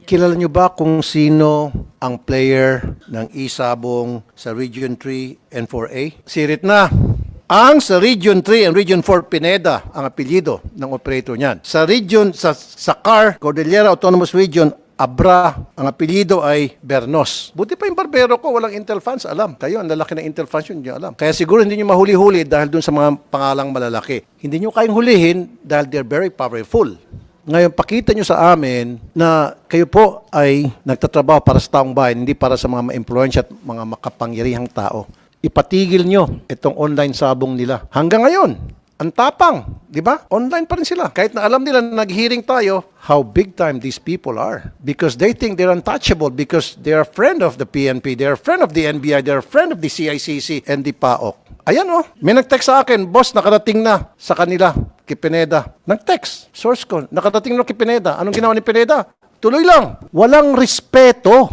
Kilala nyo ba kung sino ang player ng Isabong sa Region 3 and 4A? Sirit na. Ang sa Region 3 and Region 4, Pineda ang apelyido ng operator niyan. Sa region, sa CAR, Cordillera Autonomous Region, Abra, ang apelyido ay Bernos. Buti pa yung barbero ko, walang Intel fans, alam. Kayo, ang lalaki ng Intel fans yun, hindi nyo alam. Kaya siguro hindi nyo mahuli-huli dahil dun sa mga pangalang malalaki. Hindi nyo kayang hulihin dahil they're very powerful. Ngayon, pakita nyo sa amin na kayo po ay nagtatrabaho para sa taong bayan, hindi para sa mga ma-influensya at mga makapangyarihang tao. Ipatigil nyo itong online sabong nila. Hanggang ngayon, ang tapang, di ba? Online pa rin sila. Kahit na alam nila na nag-hearing tayo, how big time these people are. Because they think they're untouchable because they're a friend of the PNP, they're a friend of the NBI, they're a friend of the CICC and the PAOK. Ayan oh, may nag-text sa akin, boss, nakarating na sa kanila, kay Pineda. Nag-text, source ko, nakarating na kay Pineda. Anong ginawa ni Pineda? Tuloy lang. Walang respeto.